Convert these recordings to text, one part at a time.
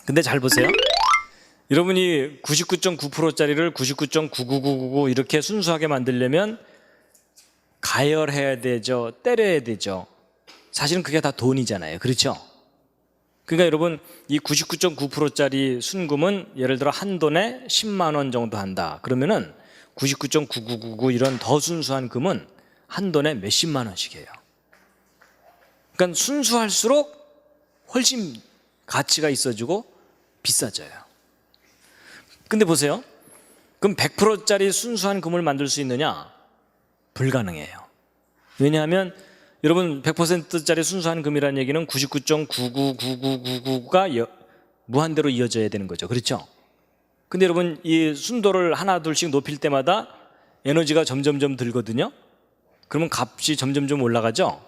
근데 잘 보세요. 여러분이 99.9%짜리를 99.99999 이렇게 순수하게 만들려면 가열해야 되죠. 때려야 되죠. 사실은 그게 다 돈이잖아요. 그렇죠? 그러니까 여러분 이 99.9%짜리 순금은 예를 들어 한 돈에 10만 원 정도 한다. 그러면은 99.9999 이런 더 순수한 금은 한 돈에 몇십만 원씩이에요. 그러니까 순수할수록 훨씬 가치가 있어지고 비싸져요. 근데 보세요. 그럼 100%짜리 순수한 금을 만들 수 있느냐? 불가능해요. 왜냐하면 여러분 100%짜리 순수한 금이라는 얘기는 99.99999가 무한대로 이어져야 되는 거죠. 그렇죠? 근데 여러분 이 순도를 하나 둘씩 높일 때마다 에너지가 점점점 들거든요. 그러면 값이 점점점 올라가죠.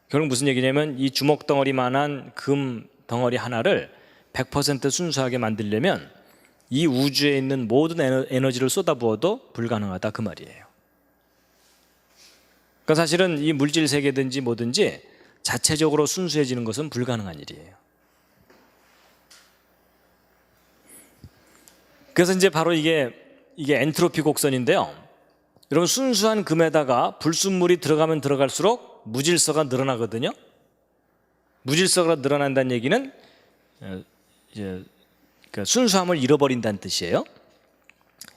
결국 무슨 얘기냐면 이 주먹 덩어리만한 금 덩어리 하나를 100% 순수하게 만들려면 이 우주에 있는 모든 에너지를 쏟아부어도 불가능하다 그 말이에요. 그러니까 사실은 이 물질 세계든지 뭐든지 자체적으로 순수해지는 것은 불가능한 일이에요. 그래서 이제 바로 이게 엔트로피 곡선인데요. 여러분 순수한 금에다가 불순물이 들어가면 들어갈수록 무질서가 늘어나거든요. 무질서가 늘어난다는 얘기는 그러니까 순수함을 잃어버린다는 뜻이에요.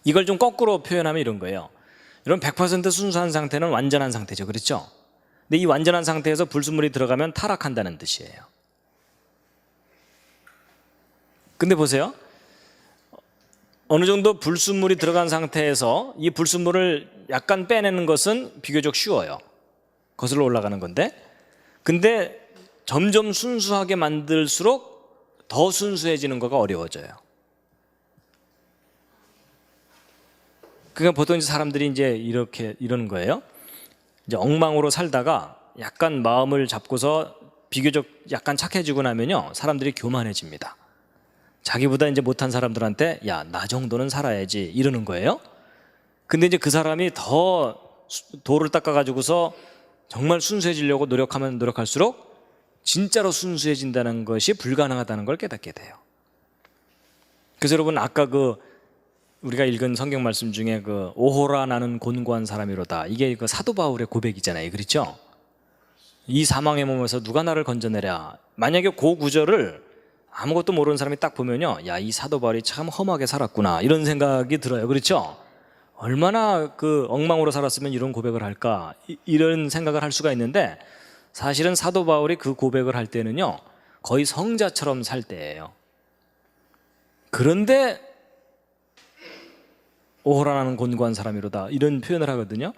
이걸 좀 거꾸로 표현하면 이런 거예요. 여러분 100% 순수한 상태는 완전한 상태죠. 그렇죠? 근데 이 완전한 상태에서 불순물이 들어가면 타락한다는 뜻이에요. 근데 보세요. 어느 정도 불순물이 들어간 상태에서 이 불순물을 약간 빼내는 것은 비교적 쉬워요. 거슬러 올라가는 건데. 근데 점점 순수하게 만들수록 더 순수해지는 거가 어려워져요. 그러니까 보통 이제 사람들이 이제 이러는 거예요. 이제 엉망으로 살다가 약간 마음을 잡고서 비교적 약간 착해지고 나면요, 사람들이 교만해집니다. 자기보다 이제 못한 사람들한테 야, 나 정도는 살아야지 이러는 거예요. 근데 이제 그 사람이 더 도를 닦아가지고서 정말 순수해지려고 노력하면 노력할수록 진짜로 순수해진다는 것이 불가능하다는 걸 깨닫게 돼요. 그래서 여러분 아까 우리가 읽은 성경 말씀 중에 오호라 나는 곤고한 사람이로다, 이게 사도 바울의 고백이잖아요. 그렇죠? 이 사망의 몸에서 누가 나를 건져내랴. 만약에 그 구절을 아무것도 모르는 사람이 딱 보면요, 야, 이 사도 바울이 참 험하게 살았구나 이런 생각이 들어요. 그렇죠? 얼마나 엉망으로 살았으면 이런 고백을 할까, 이런 생각을 할 수가 있는데, 사실은 사도 바울이 그 고백을 할 때는요 거의 성자처럼 살 때예요. 그런데 오호라는 곤고한 사람이로다 이런 표현을 하거든요.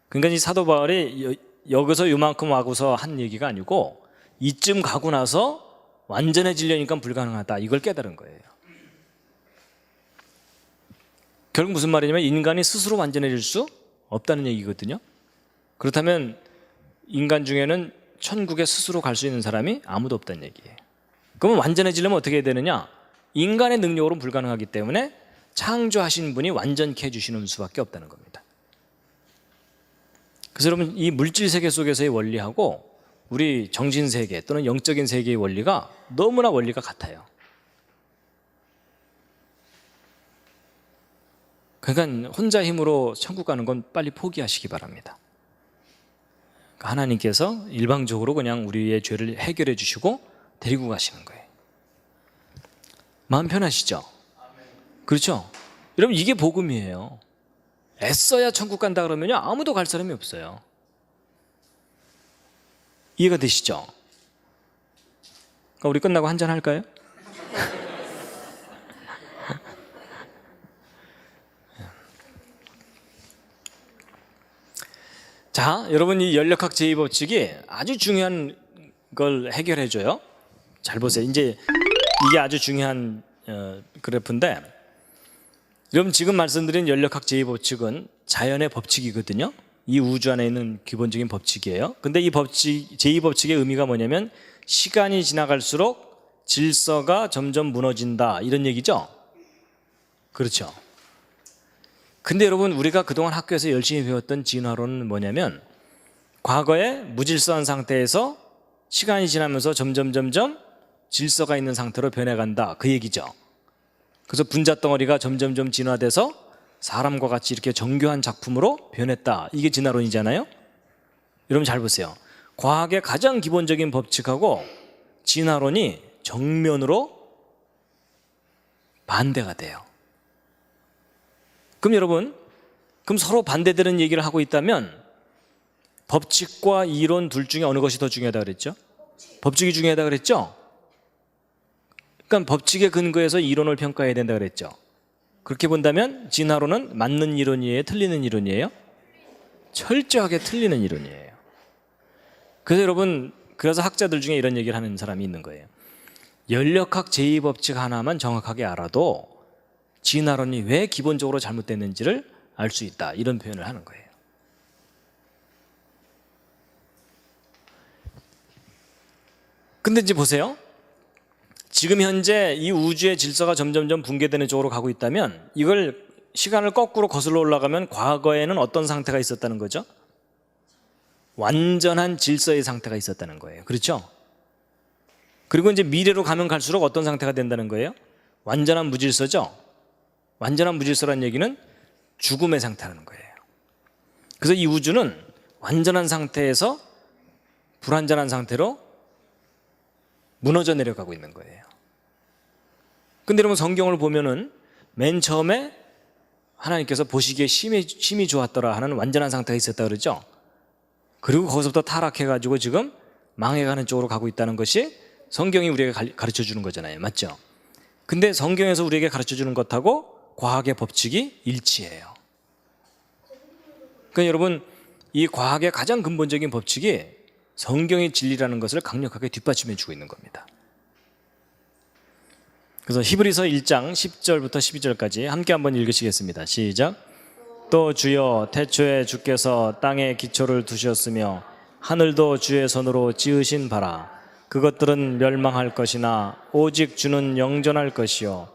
그러니까 이 사도 바울이 여기서 요만큼 와고서 한 얘기가 아니고 이쯤 가고 나서 완전해지려니까 불가능하다 이걸 깨달은 거예요. 결국 무슨 말이냐면 인간이 스스로 완전해질 수 없다는 얘기거든요. 그렇다면 인간 중에는 천국에 스스로 갈 수 있는 사람이 아무도 없다는 얘기예요. 그러면 완전해지려면 어떻게 해야 되느냐? 인간의 능력으로는 불가능하기 때문에 창조하신 분이 완전케 해주시는 수밖에 없다는 겁니다. 그래서 여러분 이 물질 세계 속에서의 원리하고 우리 정신 세계 또는 영적인 세계의 원리가 너무나 원리가 같아요. 그러니까 혼자 힘으로 천국 가는 건 빨리 포기하시기 바랍니다. 하나님께서 일방적으로 그냥 우리의 죄를 해결해 주시고 데리고 가시는 거예요. 마음 편하시죠? 그렇죠? 여러분 이게 복음이에요. 애써야 천국 간다 그러면요 아무도 갈 사람이 없어요. 이해가 되시죠? 그러니까 우리 끝나고 한잔 할까요? 자, 여러분 이 연력학 제2법칙이 아주 중요한 걸 해결해 줘요. 잘 보세요. 이제 이게 아주 중요한 그래프인데, 여러분 지금 말씀드린 연력학 제2법칙은 자연의 법칙이거든요. 이 우주 안에 있는 기본적인 법칙이에요. 근데 이 법칙, 제2법칙의 의미가 뭐냐면 시간이 지나갈수록 질서가 점점 무너진다 이런 얘기죠. 그렇죠? 근데 여러분 우리가 그동안 학교에서 열심히 배웠던 진화론은 뭐냐면 과거에 무질서한 상태에서 시간이 지나면서 점점 질서가 있는 상태로 변해간다, 그 얘기죠. 그래서 분자덩어리가 점점점 진화돼서 사람과 같이 이렇게 정교한 작품으로 변했다, 이게 진화론이잖아요. 여러분 잘 보세요. 과학의 가장 기본적인 법칙하고 진화론이 정면으로 반대가 돼요. 그럼 여러분, 그럼 서로 반대되는 얘기를 하고 있다면 법칙과 이론 둘 중에 어느 것이 더 중요하다 그랬죠? 법칙이 중요하다 그랬죠? 그러니까 법칙에 근거해서 이론을 평가해야 된다 그랬죠. 그렇게 본다면 진화론은 맞는 이론이에요, 틀리는 이론이에요? 철저하게 틀리는 이론이에요. 그래서 여러분, 그래서 학자들 중에 이런 얘기를 하는 사람이 있는 거예요. 연력학 제2법칙 하나만 정확하게 알아도 진화론이 왜 기본적으로 잘못됐는지를 알 수 있다, 이런 표현을 하는 거예요. 근데 이제 보세요. 지금 현재 이 우주의 질서가 점점점 붕괴되는 쪽으로 가고 있다면 이걸 시간을 거꾸로 거슬러 올라가면 과거에는 어떤 상태가 있었다는 거죠? 완전한 질서의 상태가 있었다는 거예요. 그렇죠? 그리고 이제 미래로 가면 갈수록 어떤 상태가 된다는 거예요? 완전한 무질서죠? 완전한 무질서라는 얘기는 죽음의 상태라는 거예요. 그래서 이 우주는 완전한 상태에서 불완전한 상태로 무너져 내려가고 있는 거예요. 근데 여러분, 성경을 보면은 맨 처음에 하나님께서 보시기에 심히 좋았더라 하는 완전한 상태가 있었다 그러죠. 그리고 거기서부터 타락해가지고 지금 망해가는 쪽으로 가고 있다는 것이 성경이 우리에게 가르쳐 주는 거잖아요. 맞죠? 근데 성경에서 우리에게 가르쳐 주는 것하고 과학의 법칙이 일치해요. 그러니까 여러분, 이 과학의 가장 근본적인 법칙이 성경의 진리라는 것을 강력하게 뒷받침해 주고 있는 겁니다. 그래서 히브리서 1장 10절부터 12절까지 함께 한번 읽으시겠습니다. 시작. 또 주여, 태초에 주께서 땅에 기초를 두셨으며 하늘도 주의 손으로 지으신 바라. 그것들은 멸망할 것이나 오직 주는 영존할 것이요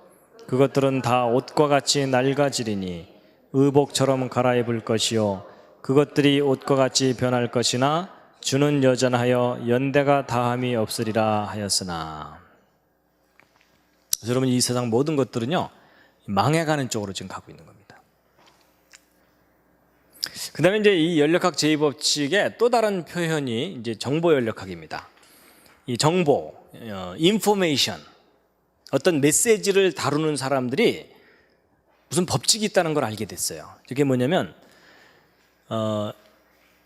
그것들은 다 옷과 같이 낡아지리니 의복처럼 갈아입을 것이요 그것들이 옷과 같이 변할 것이나 주는 여전하여 연대가 다함이 없으리라 하였으나. 그래서 여러분, 이 세상 모든 것들은요 망해가는 쪽으로 지금 가고 있는 겁니다. 그 다음에 이제 이 연력학 제2법칙의 또 다른 표현이 이제 정보 연력학입니다. 이 정보, 인포메이션, 어떤 메시지를 다루는 사람들이 무슨 법칙이 있다는 걸 알게 됐어요. 이게 뭐냐면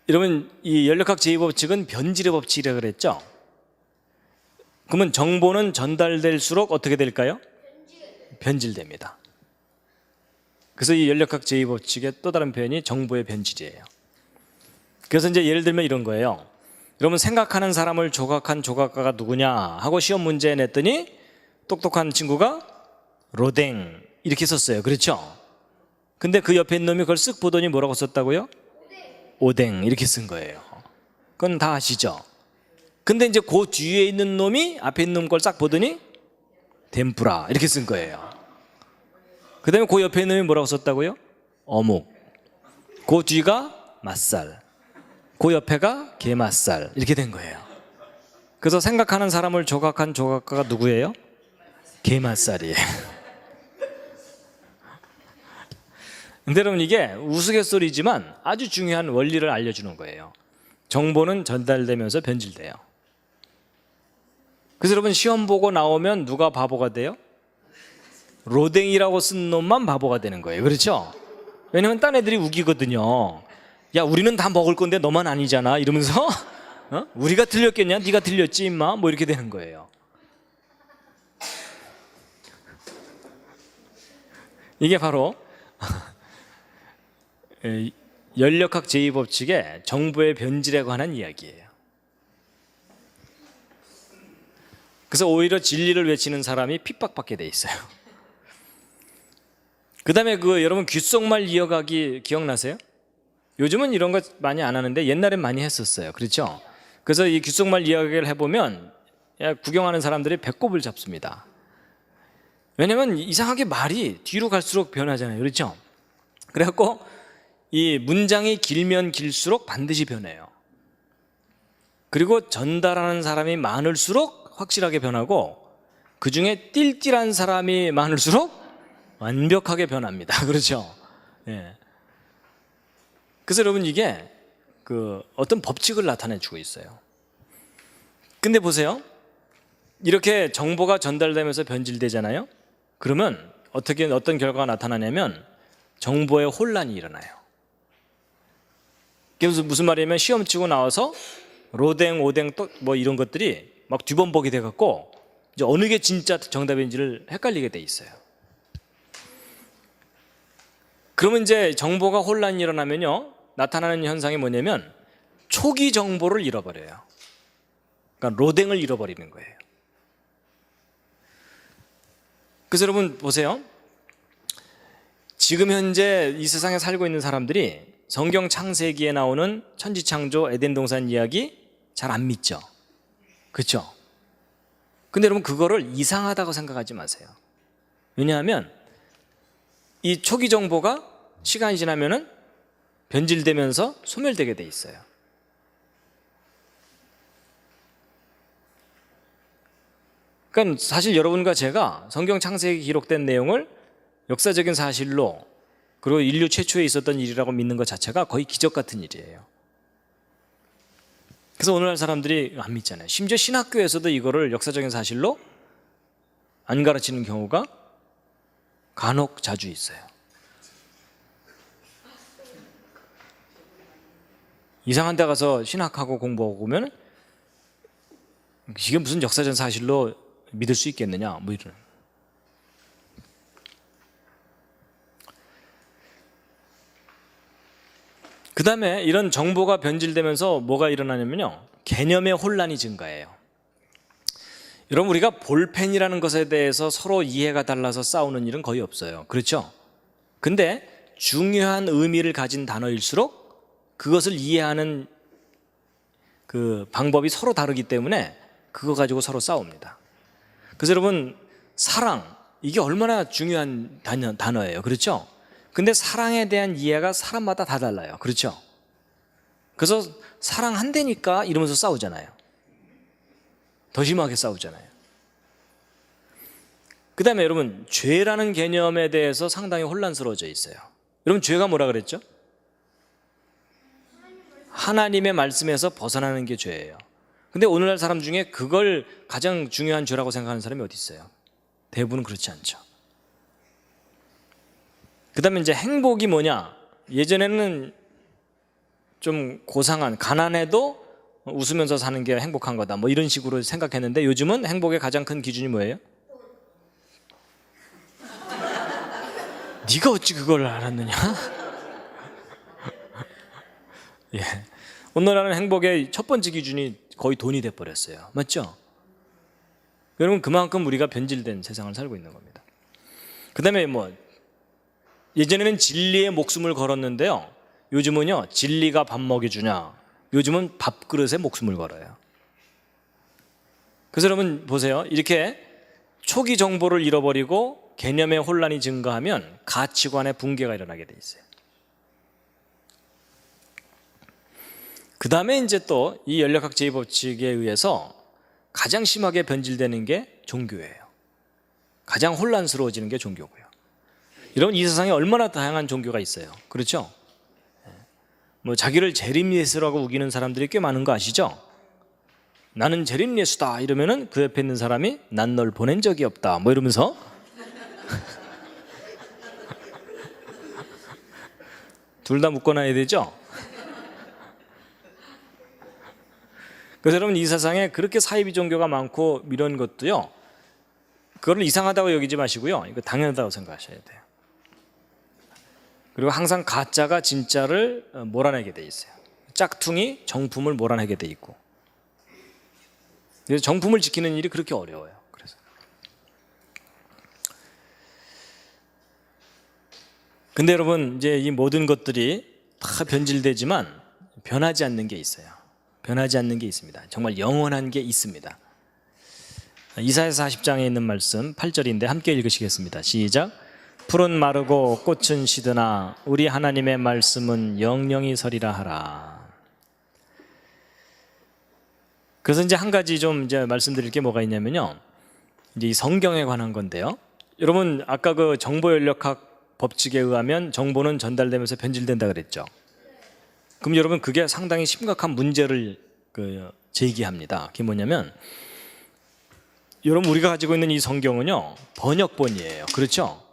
여러분, 이 연력학 제2법칙은 변질의 법칙이라고 그랬죠. 그러면 정보는 전달될수록 어떻게 될까요? 변질됩니다. 그래서 이 연력학 제2법칙의 또 다른 표현이 정보의 변질이에요. 그래서 이제 예를 들면 이런 거예요. 여러분, 생각하는 사람을 조각한 조각가가 누구냐 하고 시험 문제 냈더니 똑똑한 친구가 로댕 이렇게 썼어요. 그렇죠? 근데 그 옆에 있는 놈이 그걸 쓱 보더니 뭐라고 썼다고요? 오뎅 이렇게 쓴 거예요. 그건 다 아시죠? 근데 이제 그 뒤에 있는 놈이 앞에 있는 놈 걸 싹 보더니 덴푸라 이렇게 쓴 거예요. 그 다음에 그 옆에 있는 놈이 뭐라고 썼다고요? 어묵. 그 뒤가 맛살. 그 옆에가 게맛살 이렇게 된 거예요. 그래서 생각하는 사람을 조각한 조각가가 누구예요? 게맛살이에요. 근데 여러분, 이게 우스갯소리지만 아주 중요한 원리를 알려주는 거예요. 정보는 전달되면서 변질돼요. 그래서 여러분, 시험 보고 나오면 누가 바보가 돼요? 로댕이라고 쓴 놈만 바보가 되는 거예요. 그렇죠? 왜냐면 딴 애들이 우기거든요. 야, 우리는 다 먹을 건데 너만 아니잖아 이러면서 우리가 틀렸겠냐? 네가 틀렸지 임마, 뭐 이렇게 되는 거예요. 이게 바로 연력학 제2법칙의 정보의 변질에 관한 이야기예요. 그래서 오히려 진리를 외치는 사람이 핍박받게 돼 있어요. 그 다음에 여러분, 귓속말 이어가기 기억나세요? 요즘은 이런 거 많이 안 하는데 옛날엔 많이 했었어요. 그렇죠? 그래서 이 귓속말 이야기를 해보면 구경하는 사람들이 배꼽을 잡습니다. 왜냐면 이상하게 말이 뒤로 갈수록 변하잖아요. 그렇죠? 그래갖고 이 문장이 길면 길수록 반드시 변해요. 그리고 전달하는 사람이 많을수록 확실하게 변하고 그중에 띨띨한 사람이 많을수록 완벽하게 변합니다. 그렇죠? 예. 그래서 여러분 이게 어떤 법칙을 나타내 주고 있어요. 근데 보세요. 이렇게 정보가 전달되면서 변질되잖아요. 그러면 어떤 결과가 나타나냐면 정보의 혼란이 일어나요. 그래서 무슨 말이냐면 시험 치고 나와서 로댕, 오댕 또 뭐 이런 것들이 막 뒤범벅이 돼갖고 이제 어느 게 진짜 정답인지를 헷갈리게 돼 있어요. 그러면 이제 정보가 혼란이 일어나면요, 나타나는 현상이 뭐냐면 초기 정보를 잃어버려요. 그러니까 로댕을 잃어버리는 거예요. 그래서 여러분 보세요. 지금 현재 이 세상에 살고 있는 사람들이 성경 창세기에 나오는 천지창조 에덴 동산 이야기 잘 안 믿죠. 그렇죠? 근데 여러분 그거를 이상하다고 생각하지 마세요. 왜냐하면 이 초기 정보가 시간이 지나면은 변질되면서 소멸되게 돼 있어요. 그러니까 사실 여러분과 제가 성경 창세기 기록된 내용을 역사적인 사실로 그리고 인류 최초에 있었던 일이라고 믿는 것 자체가 거의 기적 같은 일이에요. 그래서 오늘날 사람들이 안 믿잖아요. 심지어 신학교에서도 이거를 역사적인 사실로 안 가르치는 경우가 간혹 자주 있어요. 이상한 데 가서 신학하고 공부하고 오면 이게 무슨 역사적인 사실로 믿을 수 있겠느냐 뭐 이런. 그 다음에 이런 정보가 변질되면서 뭐가 일어나냐면요, 개념의 혼란이 증가해요. 여러분 우리가 볼펜이라는 것에 대해서 서로 이해가 달라서 싸우는 일은 거의 없어요. 그렇죠? 근데 중요한 의미를 가진 단어일수록 그것을 이해하는 그 방법이 서로 다르기 때문에 그거 가지고 서로 싸웁니다. 그래서 여러분 사랑, 이게 얼마나 중요한 단어예요. 그렇죠? 근데 사랑에 대한 이해가 사람마다 다 달라요. 그렇죠? 그래서 사랑한다니까 이러면서 싸우잖아요. 더 심하게 싸우잖아요. 그 다음에 여러분 죄라는 개념에 대해서 상당히 혼란스러워져 있어요. 여러분 죄가 뭐라 그랬죠? 하나님의 말씀에서 벗어나는 게 죄예요. 근데 오늘날 사람 중에 그걸 가장 중요한 죄라고 생각하는 사람이 어디 있어요? 대부분은 그렇지 않죠. 그 다음에 이제 행복이 뭐냐? 예전에는 좀 고상한, 가난해도 웃으면서 사는 게 행복한 거다 뭐 이런 식으로 생각했는데 요즘은 행복의 가장 큰 기준이 뭐예요? 네가 어찌 그걸 알았느냐? 예. 오늘날은 행복의 첫 번째 기준이 거의 돈이 돼버렸어요. 맞죠? 여러분 그만큼 우리가 변질된 세상을 살고 있는 겁니다. 그 다음에 예전에는 진리에 목숨을 걸었는데요, 요즘은요 진리가 밥 먹여주냐, 요즘은 밥그릇에 목숨을 걸어요. 그래서 여러분 보세요. 이렇게 초기 정보를 잃어버리고 개념의 혼란이 증가하면 가치관의 붕괴가 일어나게 돼 있어요. 그 다음에 이제 또 이 연력학 제2법칙에 의해서 가장 심하게 변질되는 게 종교예요. 가장 혼란스러워지는 게 종교고요. 여러분 이 세상에 얼마나 다양한 종교가 있어요. 그렇죠? 자기를 재림예수라고 우기는 사람들이 꽤 많은 거 아시죠? 나는 재림예수다 이러면은 그 옆에 있는 사람이 난 널 보낸 적이 없다 뭐 이러면서 둘 다 묶어놔야 되죠? 그래서 여러분 이 세상에 그렇게 사이비 종교가 많고 이런 것도요, 그걸 이상하다고 여기지 마시고요, 이거 당연하다고 생각하셔야 돼요. 그리고 항상 가짜가 진짜를 몰아내게 돼 있어요. 짝퉁이 정품을 몰아내게 돼 있고. 그래서 정품을 지키는 일이 그렇게 어려워요. 그래서. 근데 여러분 이제 이 모든 것들이 다 변질되지만 변하지 않는 게 있어요. 변하지 않는 게 있습니다. 정말 영원한 게 있습니다. 이사야서 40장에 있는 말씀 8절인데 함께 읽으시겠습니다. 시작. 풀은 마르고 꽃은 시드나 우리 하나님의 말씀은 영영이 서리라 하라. 그래서 이제 한 가지 좀 이제 말씀드릴 게 뭐가 있냐면요, 이제 이 성경에 관한 건데요. 여러분 아까 그 정보연력학 법칙에 의하면 정보는 전달되면서 변질된다 그랬죠. 그럼 여러분 그게 상당히 심각한 문제를 제기합니다. 그게 뭐냐면 여러분 우리가 가지고 있는 이 성경은요 번역본이에요. 그렇죠?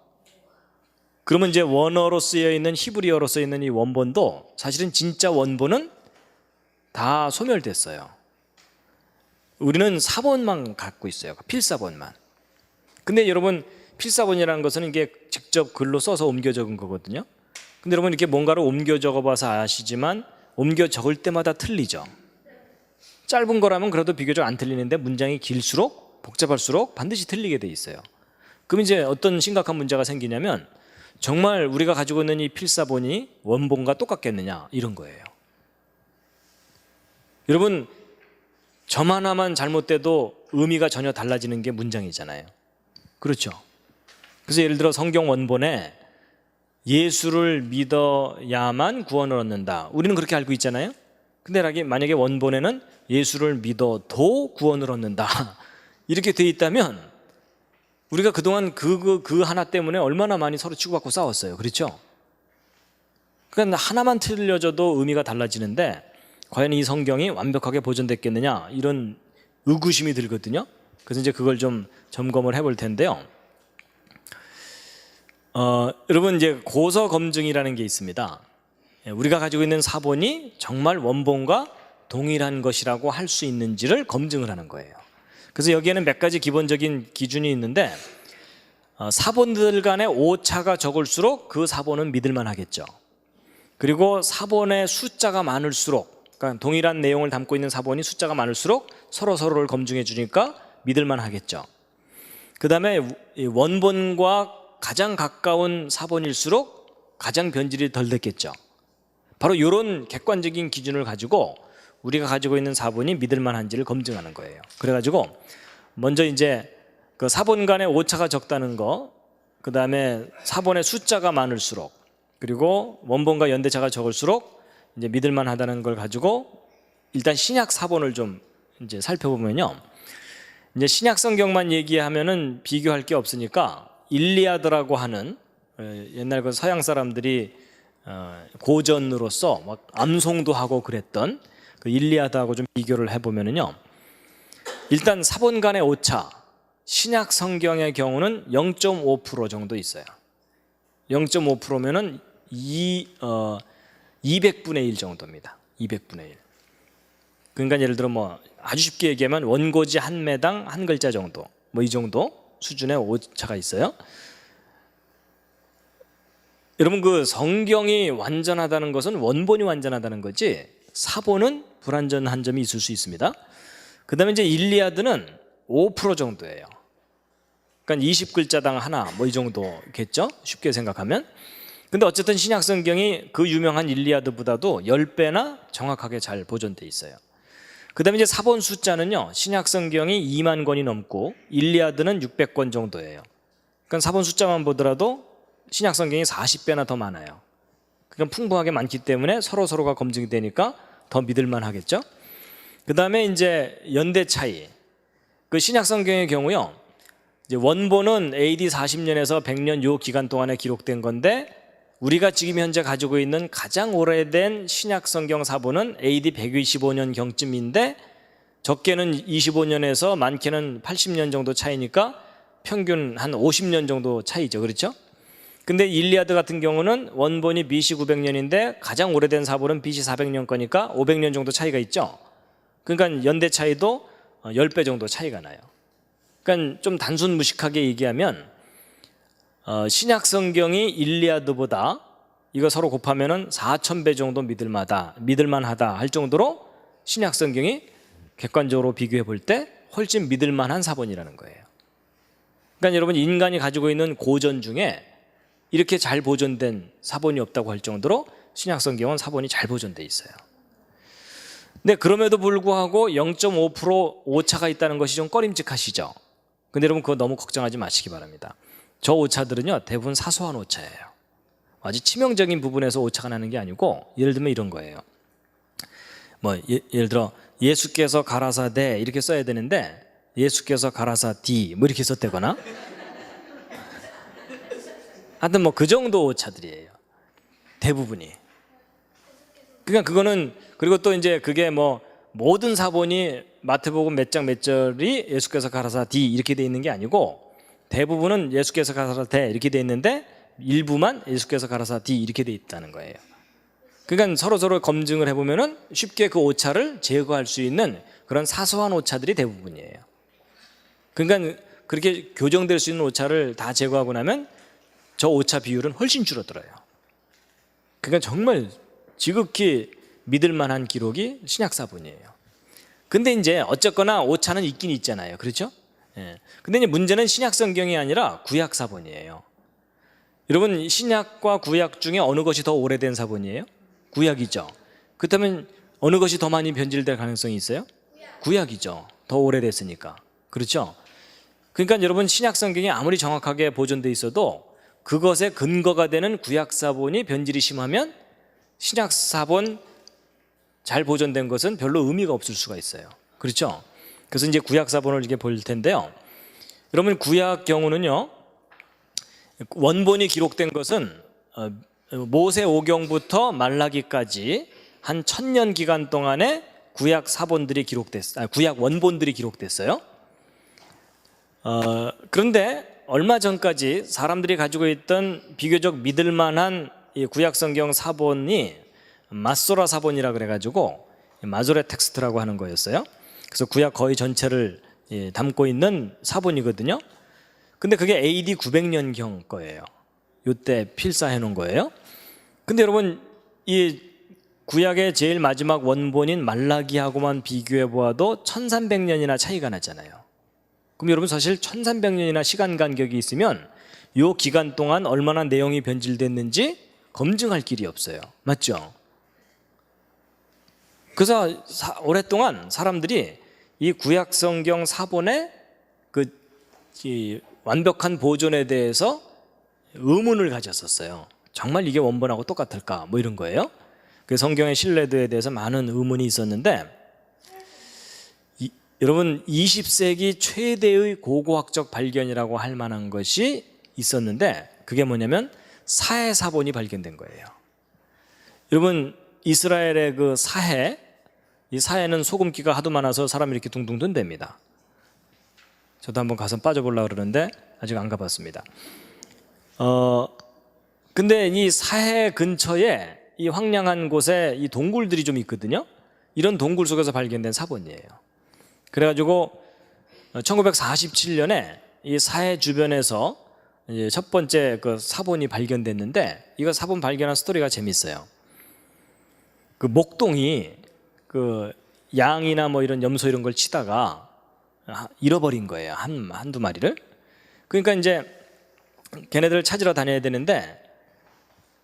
그러면 이제 원어로 쓰여 있는 히브리어로 쓰여 있는 이 원본도 사실은 진짜 원본은 다 소멸됐어요. 우리는 사본만 갖고 있어요. 필사본만. 근데 여러분 필사본이라는 것은 이게 직접 글로 써서 옮겨 적은 거거든요. 근데 여러분 이렇게 뭔가를 옮겨 적어봐서 아시지만 옮겨 적을 때마다 틀리죠. 짧은 거라면 그래도 비교적 안 틀리는데 문장이 길수록 복잡할수록 반드시 틀리게 돼 있어요. 그럼 이제 어떤 심각한 문제가 생기냐면 정말 우리가 가지고 있는 이 필사본이 원본과 똑같겠느냐 이런 거예요. 여러분 점 하나만 잘못돼도 의미가 전혀 달라지는 게 문장이잖아요. 그렇죠? 그래서 예를 들어 성경 원본에 예수를 믿어야만 구원을 얻는다. 우리는 그렇게 알고 있잖아요. 근데 만약에 원본에는 예수를 믿어도 구원을 얻는다. 이렇게 돼 있다면 우리가 그동안 그 하나 때문에 얼마나 많이 서로 치고받고 싸웠어요. 그렇죠? 그러니까 하나만 틀려져도 의미가 달라지는데 과연 이 성경이 완벽하게 보존됐겠느냐 이런 의구심이 들거든요. 그래서 이제 그걸 좀 점검을 해볼 텐데요. 여러분 이제 고서 검증이라는 게 있습니다. 우리가 가지고 있는 사본이 정말 원본과 동일한 것이라고 할 수 있는지를 검증을 하는 거예요. 그래서 여기에는 몇 가지 기본적인 기준이 있는데 사본들 간의 오차가 적을수록 그 사본은 믿을만 하겠죠. 그리고 사본의 숫자가 많을수록, 그러니까 동일한 내용을 담고 있는 사본이 숫자가 많을수록 서로를 검증해 주니까 믿을만 하겠죠. 그 다음에 원본과 가장 가까운 사본일수록 가장 변질이 덜 됐겠죠. 바로 이런 객관적인 기준을 가지고 우리가 가지고 있는 사본이 믿을만한지를 검증하는 거예요. 그래가지고 먼저 이제 그 사본 간의 오차가 적다는 거, 그 다음에 사본의 숫자가 많을수록, 그리고 원본과 연대차가 적을수록 이제 믿을만하다는 걸 가지고 일단 신약 사본을 좀 이제 살펴보면요. 이제 신약 성경만 얘기하면은 비교할 게 없으니까 일리아드라고 하는 옛날 그 서양 사람들이 고전으로서 막 암송도 하고 그랬던 그 일리아드하고 좀 비교를 해보면은요. 일단 사본 간의 오차, 신약 성경의 경우는 0.5% 정도 있어요. 0.5%면은 200분의 1 정도입니다. 200분의 1. 그러니까 예를 들어 뭐 아주 쉽게 얘기하면 원고지 한 매당 한 글자 정도, 뭐 이 정도 수준의 오차가 있어요. 여러분 그 성경이 완전하다는 것은 원본이 완전하다는 거지 사본은 불완전한 점이 있을 수 있습니다. 그 다음에 이제 일리아드는 5% 정도예요. 그러니까 20글자당 하나 뭐 이 정도겠죠? 쉽게 생각하면. 근데 어쨌든 신약 성경이 그 유명한 일리아드보다도 10배나 정확하게 잘 보존돼 있어요. 그 다음에 이제 사본 숫자는요, 신약 성경이 2만 권이 넘고 일리아드는 600권 정도예요. 그러니까 사본 숫자만 보더라도 신약 성경이 40배나 더 많아요. 그러니까 풍부하게 많기 때문에 서로가 검증이 되니까 더 믿을만 하겠죠. 그 다음에 이제 연대 차이. 그 신약 성경의 경우요, 이제 원본은 AD 40년에서 100년 요 기간 동안에 기록된 건데 우리가 지금 현재 가지고 있는 가장 오래된 신약 성경 사본은 AD 125년 경쯤인데 적게는 25년에서 많게는 80년 정도 차이니까 평균 한 50년 정도 차이죠. 그렇죠? 근데 일리아드 같은 경우는 원본이 BC 900년인데 가장 오래된 사본은 BC 400년 거니까 500년 정도 차이가 있죠. 그러니까 연대 차이도 10배 정도 차이가 나요. 그러니까 좀 단순 무식하게 얘기하면 신약 성경이 일리아드보다 이거 서로 곱하면은 4,000배 정도 믿을만하다 할 정도로 신약 성경이 객관적으로 비교해 볼 때 훨씬 믿을만한 사본이라는 거예요. 그러니까 여러분 인간이 가지고 있는 고전 중에 이렇게 잘 보존된 사본이 없다고 할 정도로 신약 성경은 사본이 잘 보존돼 있어요. 근데 그럼에도 불구하고 0.5% 오차가 있다는 것이 좀 꺼림칙하시죠. 근데 여러분 그거 너무 걱정하지 마시기 바랍니다. 저 오차들은요 대부분 사소한 오차예요. 아주 치명적인 부분에서 오차가 나는 게 아니고 예를 들면 이런 거예요. 뭐 예를 들어 예수께서 가라사대 이렇게 써야 되는데 예수께서 가라사디 뭐 이렇게 썼다거나 하여튼 뭐 그 정도 오차들이에요. 대부분이. 그러니까 그거는 그리고 또 이제 그게 뭐 모든 사본이 마태복음 몇 장 몇 절이 예수께서 가라사디 이렇게 돼 있는 게 아니고 대부분은 예수께서 가라사대 이렇게 돼 있는데 일부만 예수께서 가라사디 이렇게 돼 있다는 거예요. 그러니까 서로 검증을 해보면은 쉽게 그 오차를 제거할 수 있는 그런 사소한 오차들이 대부분이에요. 그러니까 그렇게 교정될 수 있는 오차를 다 제거하고 나면 저 오차 비율은 훨씬 줄어들어요. 그러니까 정말 지극히 믿을 만한 기록이 신약사본이에요. 근데 이제 어쨌거나 오차는 있긴 있잖아요. 그렇죠? 예. 근데 이제 문제는 신약성경이 아니라 구약사본이에요. 여러분, 신약과 구약 중에 어느 것이 더 오래된 사본이에요? 구약이죠. 그렇다면 어느 것이 더 많이 변질될 가능성이 있어요? 구약이죠. 더 오래됐으니까. 그렇죠? 그러니까 여러분, 신약성경이 아무리 정확하게 보존돼 있어도 그것에 근거가 되는 구약사본이 변질이 심하면 신약사본 잘 보존된 것은 별로 의미가 없을 수가 있어요. 그렇죠? 그래서 이제 구약사본을 이렇게 볼 텐데요. 여러분, 구약 경우는요, 원본이 기록된 것은 모세 오경부터 말라기까지 한 1000년 기간 동안에 구약 사본들이 구약 원본들이 기록됐어요. 그런데 얼마 전까지 사람들이 가지고 있던 비교적 믿을 만한 이 구약 성경 사본이 마소라 사본이라 그래가지고 마조레 텍스트라고 하는 거였어요. 그래서 구약 거의 전체를 담고 있는 사본이거든요. 근데 그게 AD 900년경 거예요. 이때 필사해 놓은 거예요. 근데 여러분, 이 구약의 제일 마지막 원본인 말라기하고만 비교해 보아도 1300년이나 차이가 나잖아요. 그럼 여러분, 사실 1300년이나 시간 간격이 있으면 이 기간 동안 얼마나 내용이 변질됐는지 검증할 길이 없어요. 맞죠? 그래서 오랫동안 사람들이 이 구약 성경 사본의 이 완벽한 보존에 대해서 의문을 가졌었어요. 정말 이게 원본하고 똑같을까? 뭐 이런 거예요. 그 성경의 신뢰도에 대해서 많은 의문이 있었는데, 여러분, 20세기 최대의 고고학적 발견이라고 할 만한 것이 있었는데, 그게 뭐냐면 사해 사본이 발견된 거예요. 여러분, 이스라엘의 그 사해, 이 사해는 소금기가 하도 많아서 사람이 이렇게 둥둥 든답니다. 저도 한번 가서 빠져보려고 그러는데 아직 안 가봤습니다. 근데 이 사해 근처에 이 황량한 곳에 이 동굴들이 좀 있거든요. 이런 동굴 속에서 발견된 사본이에요. 그래가지고 1947년에 이 사해 주변에서 이제 첫 번째 그 사본이 발견됐는데, 이거 사본 발견한 스토리가 재밌어요. 그 목동이 그 양이나 뭐 이런 염소 이런 걸 치다가 잃어버린 거예요. 한두 마리를. 그러니까 이제 걔네들을 찾으러 다녀야 되는데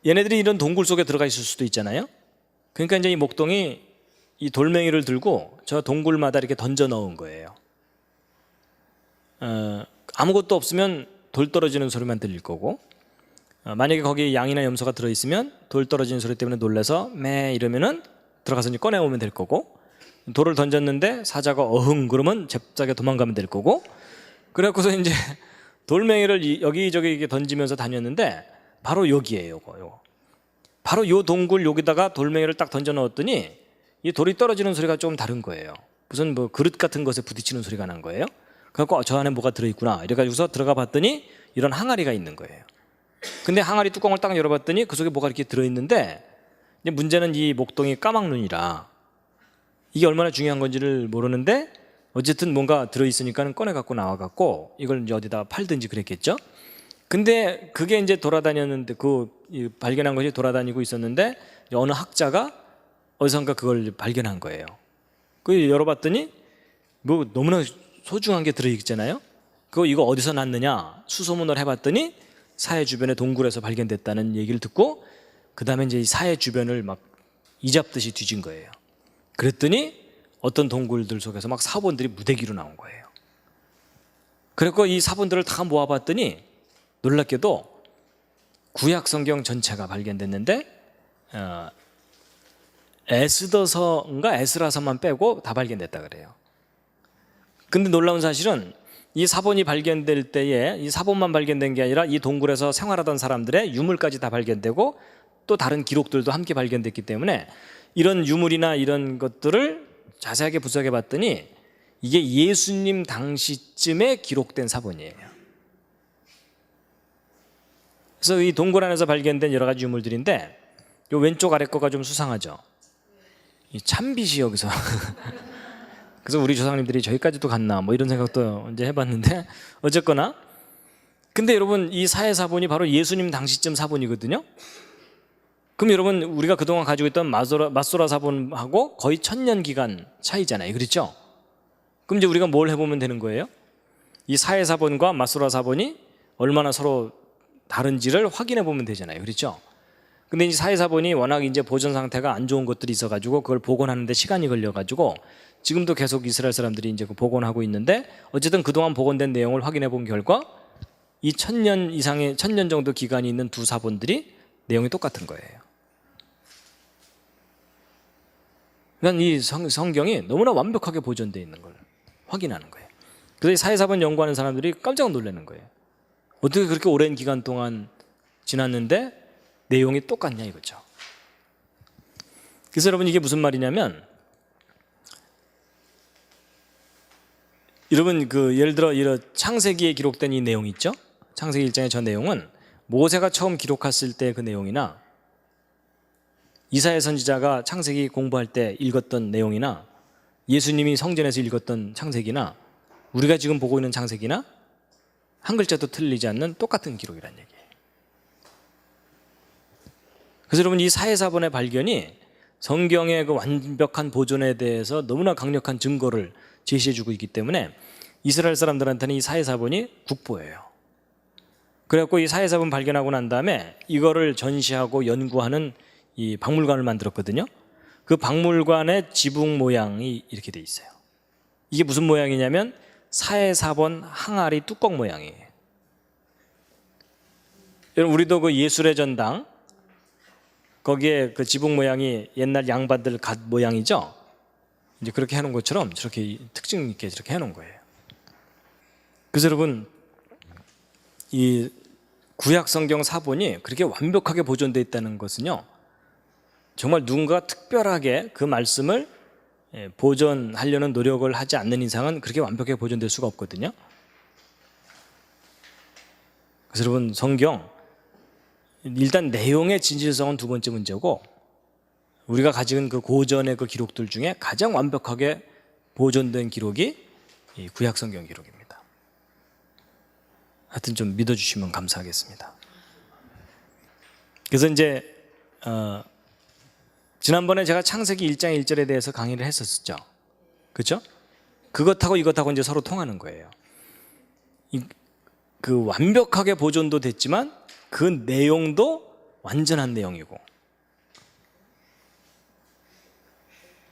얘네들이 이런 동굴 속에 들어가 있을 수도 있잖아요. 그러니까 이제 이 목동이 이 돌멩이를 들고 저 동굴마다 이렇게 던져 넣은 거예요. 아무것도 없으면 돌 떨어지는 소리만 들릴 거고, 만약에 거기 양이나 염소가 들어있으면 돌 떨어지는 소리 때문에 놀라서 매 이러면은 들어가서 이제 꺼내오면 될 거고, 돌을 던졌는데 사자가 어흥 그러면 잽싸게 도망가면 될 거고, 그래갖고서 이제 돌멩이를 여기저기 이렇게 던지면서 다녔는데 바로 여기에요. 요거. 바로 요 동굴 여기다가 돌멩이를 딱 던져 넣었더니 이 돌이 떨어지는 소리가 좀 다른 거예요. 무슨 뭐 그릇 같은 것에 부딪히는 소리가 난 거예요. 그래갖고 저 안에 뭐가 들어있구나 이래가지고서 들어가 봤더니 이런 항아리가 있는 거예요. 근데 항아리 뚜껑을 딱 열어봤더니 그 속에 뭐가 이렇게 들어있는데, 이제 문제는 이 목동이 까막눈이라 이게 얼마나 중요한 건지를 모르는데 어쨌든 뭔가 들어있으니까 꺼내갖고 나와갖고 이걸 이제 어디다 팔든지 그랬겠죠. 근데 그게 이제 돌아다녔는데 발견한 것이 돌아다니고 있었는데 어느 학자가 어디선가 그걸 발견한 거예요. 그 열어봤더니 뭐 너무나 소중한 게 들어있잖아요. 이거 어디서 났느냐 수소문을 해봤더니 사해 주변의 동굴에서 발견됐다는 얘기를 듣고 그 다음에 이제 이 사해 주변을 막 이잡듯이 뒤진 거예요. 그랬더니 어떤 동굴들 속에서 막 사본들이 무대기로 나온 거예요. 그래서 이 사본들을 다 모아봤더니 놀랍게도 구약 성경 전체가 발견됐는데 에스더서인가 에스라서만 빼고 다 발견됐다 그래요. 근데 놀라운 사실은 이 사본이 발견될 때에 이 사본만 발견된 게 아니라 이 동굴에서 생활하던 사람들의 유물까지 다 발견되고 또 다른 기록들도 함께 발견됐기 때문에 이런 유물이나 이런 것들을 자세하게 분석해 봤더니 이게 예수님 당시쯤에 기록된 사본이에요. 그래서 이 동굴 안에서 발견된 여러 가지 유물들인데 이 왼쪽 아래 거가 좀 수상하죠. 이 참빛이 여기서 그래서 우리 조상님들이 저기까지도 갔나 뭐 이런 생각도 이제 해봤는데 어쨌거나 근데 여러분 이 사해사본이 바로 예수님 당시쯤 사본이거든요. 그럼 여러분 우리가 그동안 가지고 있던 마소라 사본하고 거의 1000년 기간 차이잖아요. 그렇죠? 그럼 이제 우리가 뭘 해보면 되는 거예요? 이 사해사본과 마소라 사본이 얼마나 서로 다른지를 확인해 보면 되잖아요. 그렇죠? 근데 이 사해사본이 워낙 이제 보존 상태가 안 좋은 것들이 있어가지고 그걸 복원하는데 시간이 걸려가지고 지금도 계속 이스라엘 사람들이 이제 복원하고 있는데 어쨌든 그동안 복원된 내용을 확인해 본 결과 이 1000년 정도 기간이 있는 두 사본들이 내용이 똑같은 거예요. 그러니까 이 성경이 너무나 완벽하게 보존되어 있는 걸 확인하는 거예요. 그래서 이 사해사본 연구하는 사람들이 깜짝 놀라는 거예요. 어떻게 그렇게 오랜 기간 동안 지났는데 내용이 똑같냐 이거죠. 그래서 여러분 이게 무슨 말이냐면 여러분 예를 들어 이런 창세기에 기록된 이 내용 있죠? 창세기 1장의 저 내용은 모세가 처음 기록했을 때 그 내용이나 이사야 선지자가 창세기 공부할 때 읽었던 내용이나 예수님이 성전에서 읽었던 창세기나 우리가 지금 보고 있는 창세기나 한 글자도 틀리지 않는 똑같은 기록이라는 얘기예요. 그래서 여러분 이 사해사본의 발견이 성경의 그 완벽한 보존에 대해서 너무나 강력한 증거를 제시해주고 있기 때문에 이스라엘 사람들한테는 이 사해사본이 국보예요. 그래갖고 이 사해사본 발견하고 난 다음에 이거를 전시하고 연구하는 이 박물관을 만들었거든요. 그 박물관의 지붕 모양이 이렇게 돼 있어요. 이게 무슨 모양이냐면 사해사본 항아리 뚜껑 모양이에요. 여러분 우리도 그 예술의 전당 거기에 그 지붕 모양이 옛날 양반들 갓 모양이죠. 이제 그렇게 해놓은 것처럼 저렇게 특징 있게 저렇게 해놓은 거예요. 그래서 여러분 이 구약 성경 사본이 그렇게 완벽하게 보존되어 있다는 것은요, 정말 누군가 특별하게 그 말씀을 보존하려는 노력을 하지 않는 이상은 그렇게 완벽하게 보존될 수가 없거든요. 그래서 여러분 성경 일단 내용의 진실성은 두 번째 문제고 우리가 가진 그 고전의 그 기록들 중에 가장 완벽하게 보존된 기록이 이 구약 성경 기록입니다. 하여튼 좀 믿어주시면 감사하겠습니다. 그래서 이제 지난번에 제가 창세기 1장 1절에 대해서 강의를 했었죠. 그렇죠? 그것하고 이것하고 이제 서로 통하는 거예요. 그 완벽하게 보존도 됐지만 그 내용도 완전한 내용이고.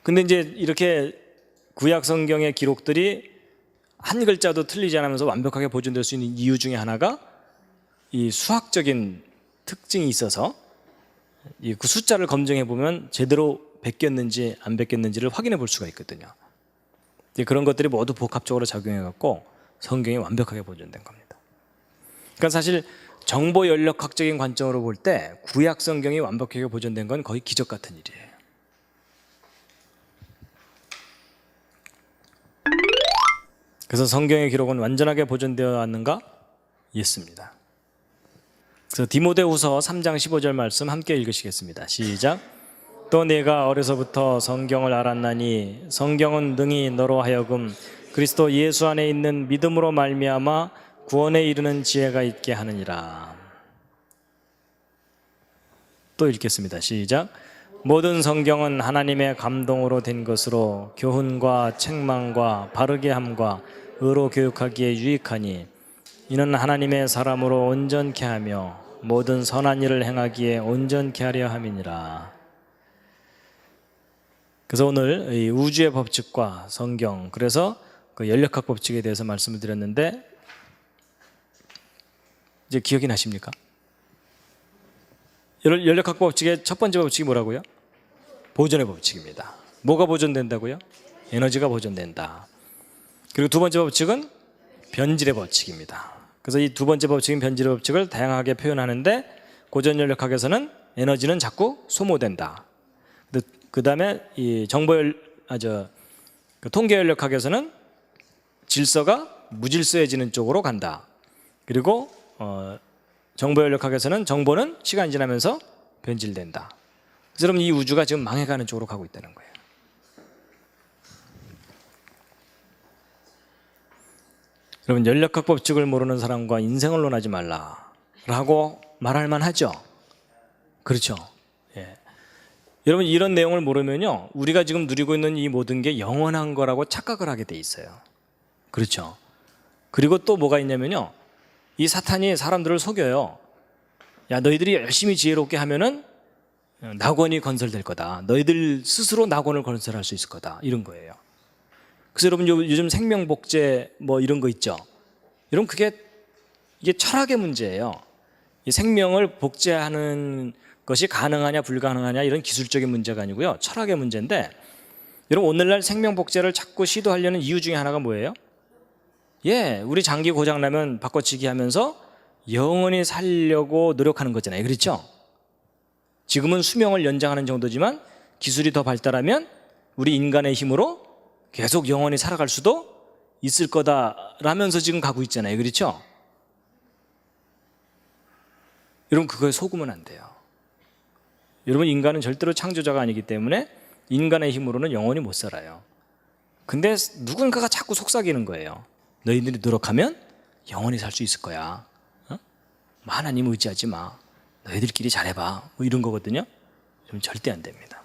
근데 이제 이렇게 구약 성경의 기록들이 한 글자도 틀리지 않으면서 완벽하게 보존될 수 있는 이유 중에 하나가 이 수학적인 특징이 있어서 그 숫자를 검증해 보면 제대로 베꼈는지 안 베꼈는지를 확인해 볼 수가 있거든요. 그런 것들이 모두 복합적으로 작용해 갖고 성경이 완벽하게 보존된 겁니다. 그러니까 사실 정보 연력학적인 관점으로 볼 때 구약 성경이 완벽하게 보존된 건 거의 기적 같은 일이에요. 그래서 성경의 기록은 완전하게 보존되어 왔는가? 있습니다. 그래서 디모데후서 3장 15절 말씀 함께 읽으시겠습니다. 시작. 또 내가 어려서부터 성경을 알았나니 성경은 능히 너로 하여금 그리스도 예수 안에 있는 믿음으로 말미암아 구원에 이르는 지혜가 있게 하느니라. 또 읽겠습니다. 시작. 모든 성경은 하나님의 감동으로 된 것으로 교훈과 책망과 바르게 함과 의로 교육하기에 유익하니 이는 하나님의 사람으로 온전케 하며 모든 선한 일을 행하기에 온전케 하려 함이니라. 그래서 오늘 이 우주의 법칙과 성경, 그래서 그 연력학 법칙에 대해서 말씀을 드렸는데 이제 기억이 나십니까? 연력학 법칙의 첫 번째 법칙이 뭐라고요? 보존의 법칙입니다. 뭐가 보존된다고요? 에너지가 보존된다. 그리고 두 번째 법칙은 변질의 법칙입니다. 그래서 이 두 번째 법칙인 변질의 법칙을 다양하게 표현하는데 고전연력학에서는 에너지는 자꾸 소모된다. 그 다음에 이 통계연력학에서는 질서가 무질서해지는 쪽으로 간다. 그리고 정보연력학에서는 정보는 시간이 지나면서 변질된다. 그래서 여러분 이 우주가 지금 망해가는 쪽으로 가고 있다는 거예요. 여러분 연력학 법칙을 모르는 사람과 인생을 논하지 말라라고 말할 만하죠. 그렇죠. 예. 여러분 이런 내용을 모르면요, 우리가 지금 누리고 있는 이 모든 게 영원한 거라고 착각을 하게 돼 있어요. 그렇죠. 그리고 또 뭐가 있냐면요, 이 사탄이 사람들을 속여요. 야, 너희들이 열심히 지혜롭게 하면은 낙원이 건설될 거다. 너희들 스스로 낙원을 건설할 수 있을 거다. 이런 거예요. 그래서 여러분 요즘 생명복제 뭐 이런 거 있죠. 여러분 이게 철학의 문제예요. 이 생명을 복제하는 것이 가능하냐 불가능하냐 이런 기술적인 문제가 아니고요, 철학의 문제인데, 여러분 오늘날 생명복제를 자꾸 시도하려는 이유 중에 하나가 뭐예요? 우리 장기 고장나면 바꿔치기 하면서 영원히 살려고 노력하는 거잖아요. 그렇죠? 지금은 수명을 연장하는 정도지만 기술이 더 발달하면 우리 인간의 힘으로 계속 영원히 살아갈 수도 있을 거다라면서 지금 가고 있잖아요. 그렇죠? 여러분 그거에 속으면 안 돼요. 여러분 인간은 절대로 창조자가 아니기 때문에 인간의 힘으로는 영원히 못 살아요. 근데 누군가가 자꾸 속삭이는 거예요. 너희들이 노력하면 영원히 살 수 있을 거야. 하나님 의지하지 마. 너희들끼리 잘해봐. 뭐 이런 거거든요. 좀 절대 안 됩니다.